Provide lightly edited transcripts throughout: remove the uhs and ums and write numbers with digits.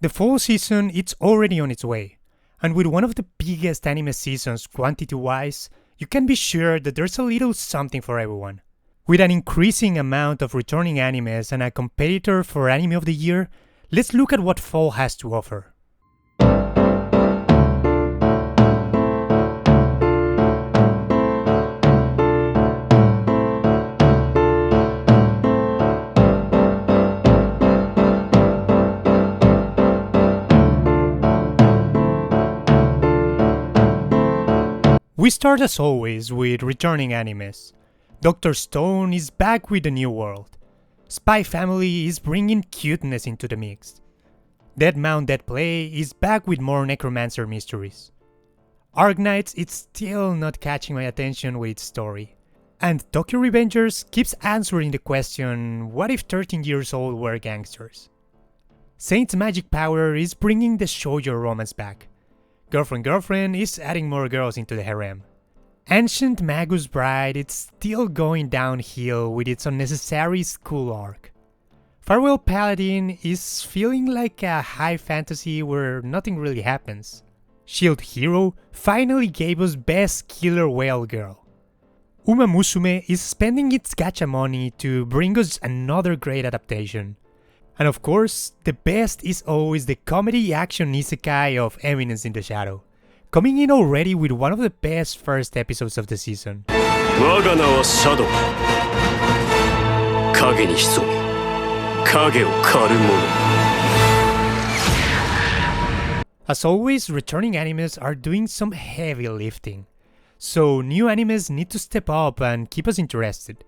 The fall season it's already on its way, and with one of the biggest anime seasons quantity-wise, you can be sure that there's a little something for everyone. With an increasing amount of returning animes and a competitor for Anime of the Year, let's look at what fall has to offer. We start as always with returning animes. Dr. Stone is back with a new world. Spy Family is bringing cuteness into the mix. Dead Mount Dead Play is back with more necromancer mysteries. Arknights is still not catching my attention with its story. And Tokyo Revengers keeps answering the question, what if 13 years old were gangsters? Saint's Magic Power is bringing the shoujo romance back. Girlfriend is adding more girls into the harem. Ancient Magus Bride is still going downhill with its unnecessary school arc. Farewell Paladin is feeling like a high fantasy where nothing really happens. Shield Hero finally gave us best killer whale girl. Uma Musume is spending its gacha money to bring us another great adaptation. And of course, the best is always the comedy action isekai of Eminence in the Shadow, coming in already with one of the best first episodes of the season. As always, returning animes are doing some heavy lifting, so new animes need to step up and keep us interested.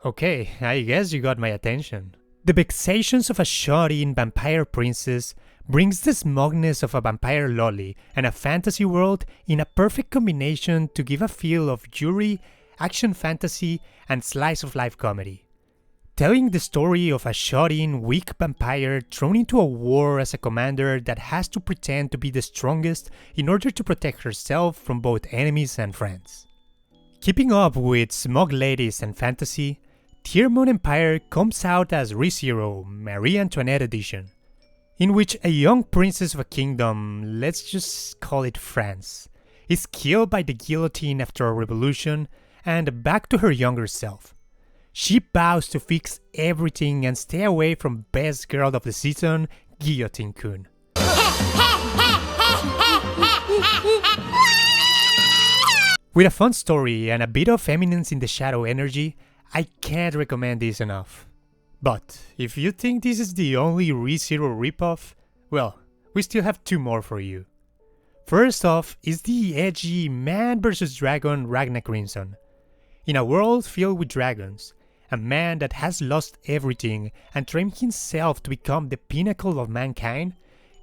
Okay, I guess you got my attention. The vexations of a shot-in vampire princess brings the smugness of a vampire lolly and a fantasy world in a perfect combination to give a feel of Yuri, action fantasy, and slice-of-life comedy. Telling the story of a shot-in weak vampire thrown into a war as a commander that has to pretend to be the strongest in order to protect herself from both enemies and friends. Keeping up with smug ladies and fantasy, Tearmon Empire comes out as ReZero, Marie Antoinette edition, in which a young princess of a kingdom, let's just call it France, is killed by the guillotine after a revolution and back to her younger self. She vows to fix everything and stay away from best girl of the season, Guillotine-kun. With a fun story and a bit of Eminence in the Shadow energy, I can't recommend this enough. But if you think this is the only ReZero ripoff, well, we still have two more for you. First off is the edgy Man vs. Dragon Ragna Crimson. In a world filled with dragons, a man that has lost everything and trained himself to become the pinnacle of mankind,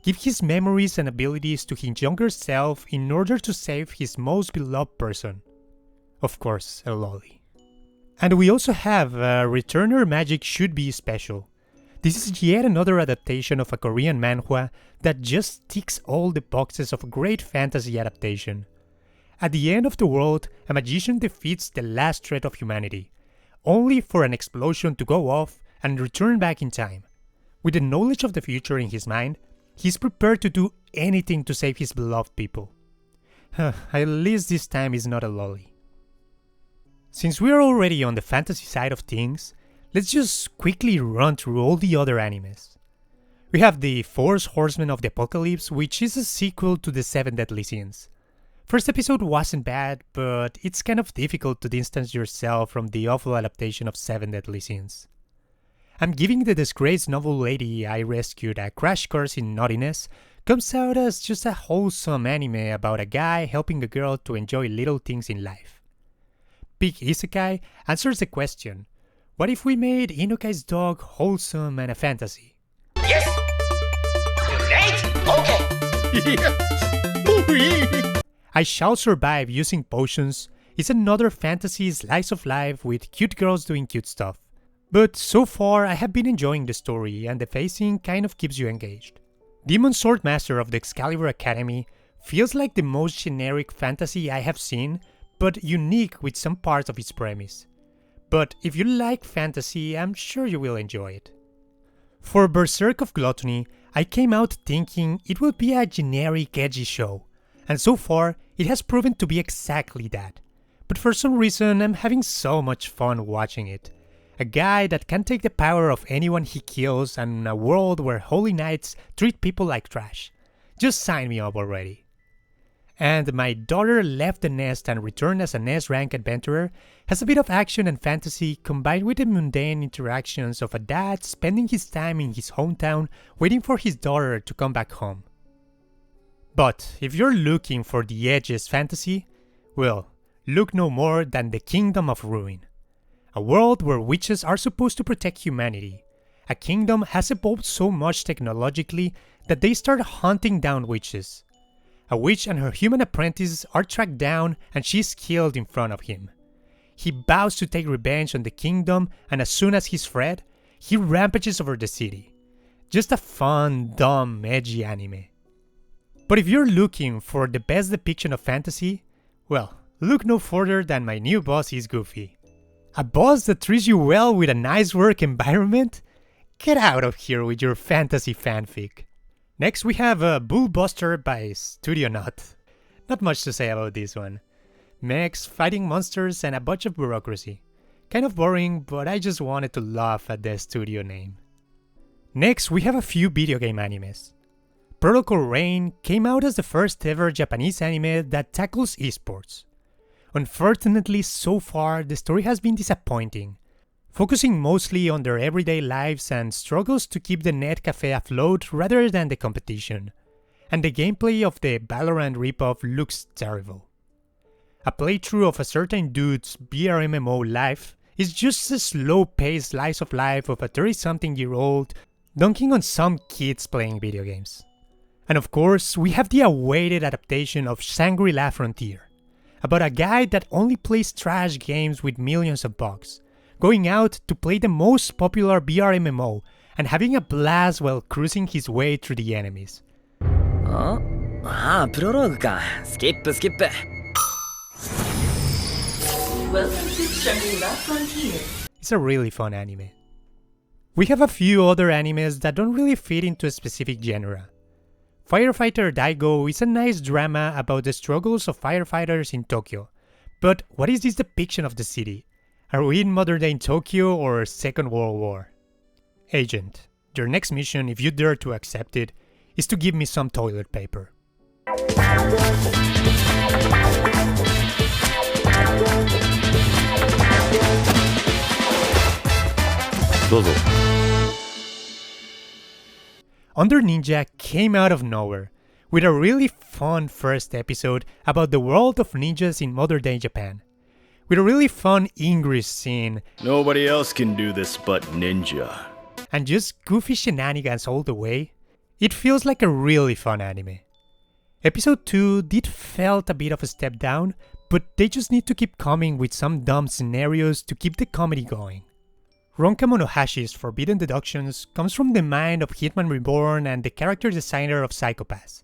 gives his memories and abilities to his younger self in order to save his most beloved person. Of course, a lolly. And we also have Returner Magic Should Be Special. This is yet another adaptation of a Korean manhwa that just ticks all the boxes of a great fantasy adaptation. At the end of the world, a magician defeats the last threat of humanity, only for an explosion to go off and return back in time. With the knowledge of the future in his mind, he's prepared to do anything to save his beloved people. At least this time is not a lolly. Since we are already on the fantasy side of things, let's just quickly run through all the other animes. We have the Four Horsemen of the Apocalypse, which is a sequel to the Seven Deadly Sins. First episode wasn't bad, but it's kind of difficult to distance yourself from the awful adaptation of Seven Deadly Sins. I'm Giving the Disgraced Novel Lady I Rescued a Crash Course in Naughtiness comes out as just a wholesome anime about a guy helping a girl to enjoy little things in life. Big Isekai answers the question, what if we made Inokai's dog wholesome and a fantasy? Yes! Great! Okay! I Shall Survive Using Potions is another fantasy slice of life with cute girls doing cute stuff. But so far I have been enjoying the story and the pacing kind of keeps you engaged. Demon Sword Master of the Excalibur Academy feels like the most generic fantasy I have seen, but unique with some parts of its premise. But if you like fantasy, I'm sure you will enjoy it. For Berserk of Gluttony, I came out thinking it would be a generic edgy show, and so far it has proven to be exactly that. But for some reason I'm having so much fun watching it. A guy that can take the power of anyone he kills and in a world where holy knights treat people like trash. Just sign me up already. And My Daughter Left the Nest and Returned as an S-rank adventurer has a bit of action and fantasy combined with the mundane interactions of a dad spending his time in his hometown waiting for his daughter to come back home. But if you're looking for the edgiest fantasy, well, look no more than the Kingdom of Ruin. A world where witches are supposed to protect humanity. A kingdom has evolved so much technologically that they start hunting down witches. A witch and her human apprentices are tracked down and she's killed in front of him. He vows to take revenge on the kingdom, and as soon as he's freed, he rampages over the city. Just a fun, dumb, edgy anime. But if you're looking for the best depiction of fantasy, well, look no further than My New Boss is Goofy. A boss that treats you well with a nice work environment? Get out of here with your fantasy fanfic. Next we have Bullbuster by Studio Nut. Not much to say about this one. Mechs, fighting monsters, and a bunch of bureaucracy. Kind of boring, but I just wanted to laugh at the studio name. Next we have a few video game animes. Protocol Rain came out as the first ever Japanese anime that tackles esports. Unfortunately, so far the story has been disappointing, focusing mostly on their everyday lives and struggles to keep the net cafe afloat rather than the competition. And the gameplay of the Valorant ripoff looks terrible. A playthrough of a certain dude's BRMMO life is just a slow-paced slice of life of a 30-something-year-old dunking on some kids playing video games. And of course, we have the awaited adaptation of Shangri-La Frontier, about a guy that only plays trash games with millions of bugs, going out to play the most popular BRMMO and having a blast while cruising his way through the enemies. ああ、プロローグか。スキップスキップ。Welcome to Shangri-La Frontier. It's a really fun anime. We have a few other animes that don't really fit into a specific genre. Firefighter Daigo is a nice drama about the struggles of firefighters in Tokyo. But what is this depiction of the city? Are we in modern day Tokyo or Second World War? Agent, your next mission, if you dare to accept it, is to give me some toilet paper. Under Ninja came out of nowhere, with a really fun first episode about the world of ninjas in modern day Japan. With a really fun English scene. Nobody else can do this but Ninja. And just goofy shenanigans all the way. It feels like a really fun anime. Episode 2 did felt a bit of a step down, but they just need to keep coming with some dumb scenarios to keep the comedy going. Ronka Monohashi's Forbidden Deductions comes from the mind of Hitman Reborn and the character designer of Psycho-Pass,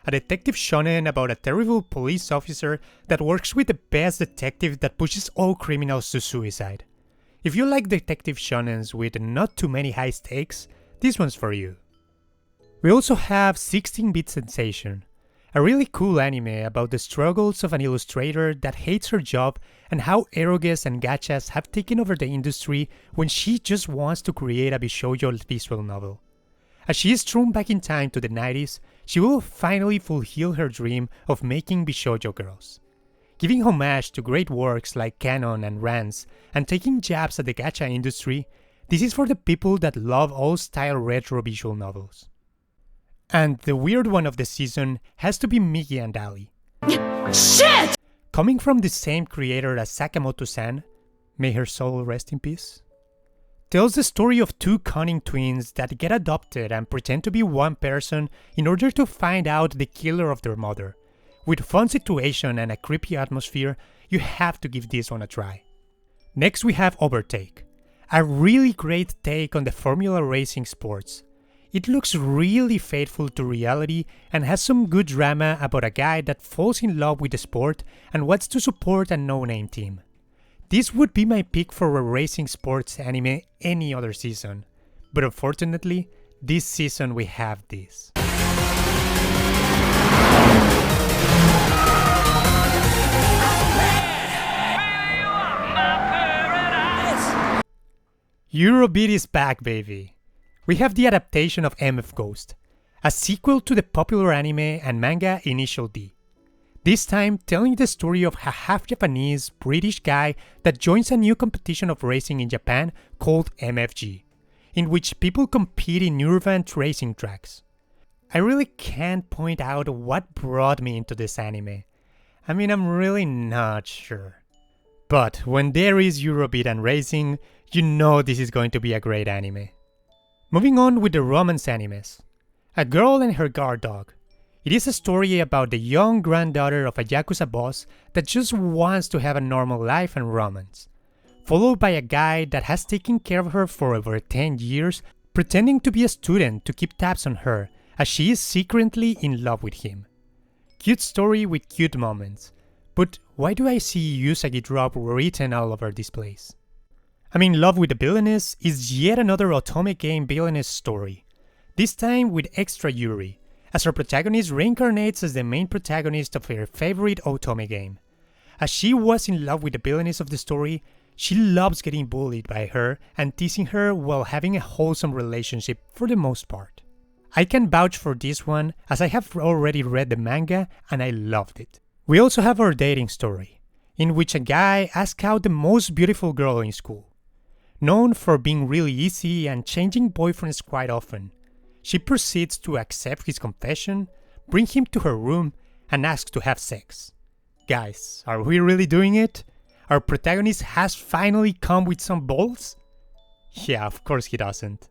a detective shonen about a terrible police officer that works with the best detective that pushes all criminals to suicide. If you like detective shonens with not too many high stakes, this one's for you. We also have 16-Bit Sensation, a really cool anime about the struggles of an illustrator that hates her job and how eroges and gachas have taken over the industry when she just wants to create a Bishoujo visual novel. As she is thrown back in time to the 90s, she will finally fulfill her dream of making Bishoujo girls. Giving homage to great works like Canon and Rans, and taking jabs at the gacha industry, this is for the people that love old-style retro visual novels. And the weird one of the season has to be Migi and Ali. Shit! Coming from the same creator as Sakamoto-san, may her soul rest in peace, tells the story of two cunning twins that get adopted and pretend to be one person in order to find out the killer of their mother. With fun situation and a creepy atmosphere, you have to give this one a try. Next we have Overtake, a really great take on the Formula Racing sports. It looks really faithful to reality and has some good drama about a guy that falls in love with the sport and wants to support a no-name team. This would be my pick for a racing sports anime any other season. But unfortunately, this season we have this. Eurobeat is back, baby! We have the adaptation of MF Ghost, a sequel to the popular anime and manga Initial D. This time telling the story of a half-Japanese, British guy that joins a new competition of racing in Japan called MFG, in which people compete in Nurvant racing tracks. I really can't point out what brought me into this anime. I mean, I'm really not sure. But when there is Eurobeat and racing, you know this is going to be a great anime. Moving on with the romance animes. A Girl and Her Guard Dog. It is a story about the young granddaughter of a Yakuza boss that just wants to have a normal life and romance, followed by a guy that has taken care of her for over 10 years, pretending to be a student to keep tabs on her, as she is secretly in love with him. Cute story with cute moments, but why do I see Usagi Drop written all over this place? I mean, Love with the Villainess is yet another Otome game villainess story, this time with extra Yuri, as her protagonist reincarnates as the main protagonist of her favorite Otome game. As she was in love with the villainess of the story, she loves getting bullied by her and teasing her while having a wholesome relationship for the most part. I can vouch for this one as I have already read the manga and I loved it. We also have our dating story, in which a guy asks out the most beautiful girl in school. Known for being really easy and changing boyfriends quite often, she proceeds to accept his confession, bring him to her room, and ask to have sex. Guys, are we really doing it? Our protagonist has finally come with some balls? Yeah, of course he doesn't.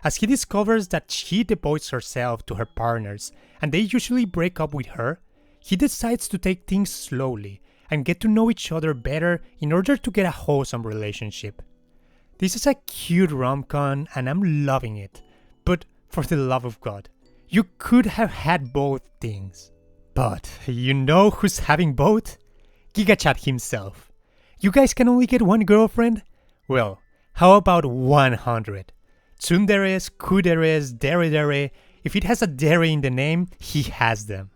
As he discovers that she devotes herself to her partners and they usually break up with her, he decides to take things slowly and get to know each other better in order to get a wholesome relationship. This is a cute rom-com and I'm loving it, but for the love of God, you could have had both things. But you know who's having both? GigaChat himself. You guys can only get one girlfriend? Well, how about 100? Tsunderes, kuderes, deredere, if it has a dere in the name, he has them.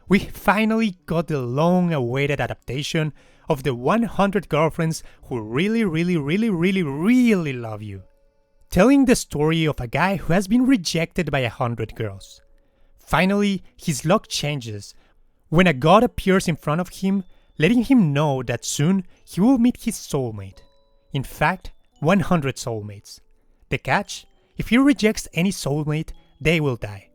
We finally got the long-awaited adaptation of the 100 girlfriends who really love you. Telling the story of a guy who has been rejected by 100 girls. Finally, his luck changes when a god appears in front of him, letting him know that soon he will meet his soulmate. In fact, 100 soulmates. The catch? If he rejects any soulmate, they will die.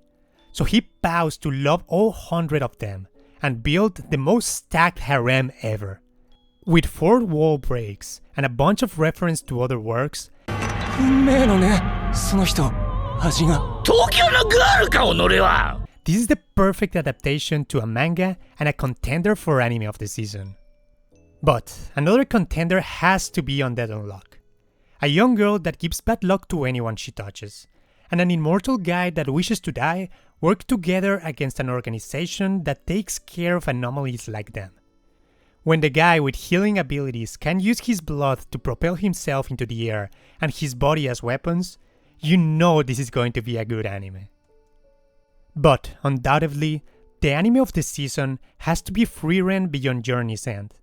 So he vows to love all 100 of them and build the most stacked harem ever. With 4 wall breaks and a bunch of reference to other works, this is the perfect adaptation to a manga and a contender for anime of the season. But another contender has to be Undead Unluck. A young girl that gives bad luck to anyone she touches, and an immortal guy that wishes to die work together against an organization that takes care of anomalies like them. When the guy with healing abilities can use his blood to propel himself into the air and his body as weapons, you know this is going to be a good anime. But undoubtedly, the anime of the season has to be Frieren Beyond Journey's End,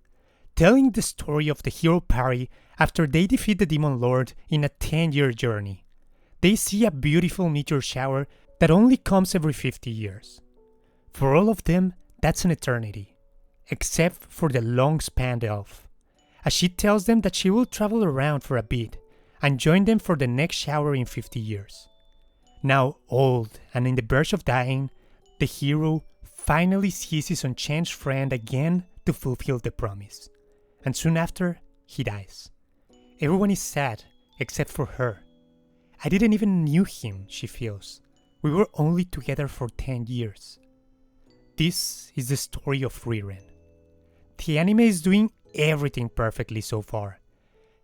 telling the story of the hero party after they defeat the Demon Lord in a 10-year journey. They see a beautiful meteor shower that only comes every 50 years. For all of them, that's an eternity, except for the long-spanned elf, as she tells them that she will travel around for a bit and join them for the next shower in 50 years. Now old and in the verge of dying, the hero finally sees his unchanged friend again to fulfill the promise, and soon after, he dies. Everyone is sad except for her. I didn't even knew him, she feels. We were only together for 10 years. This is the story of Frieren. The anime is doing everything perfectly so far,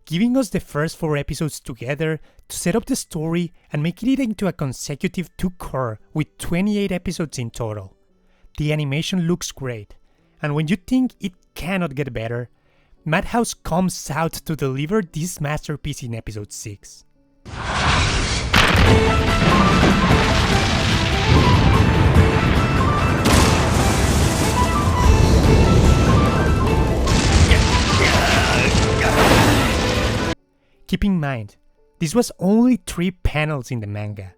giving us the first 4 episodes together to set up the story and making it into a consecutive 2-cour with 28 episodes in total. The animation looks great, and when you think it cannot get better, Madhouse comes out to deliver this masterpiece in episode 6. Keep in mind, this was only 3 panels in the manga.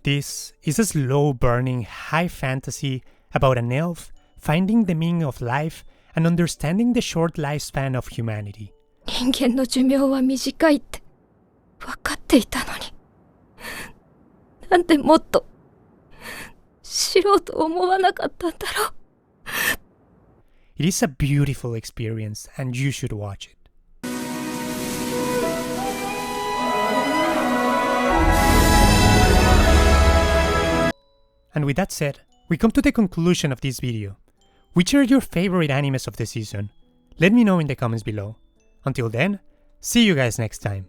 This is a slow-burning high fantasy about an elf finding the meaning of life and understanding the short lifespan of humanity. 人間の寿命は短いって分かっていたのに、なんでもっと知ろうと思わなかったんだろう。It is a beautiful experience and you should watch it. And with that said, we come to the conclusion of this video. Which are your favorite animes of the season? Let me know in the comments below. Until then, see you guys next time.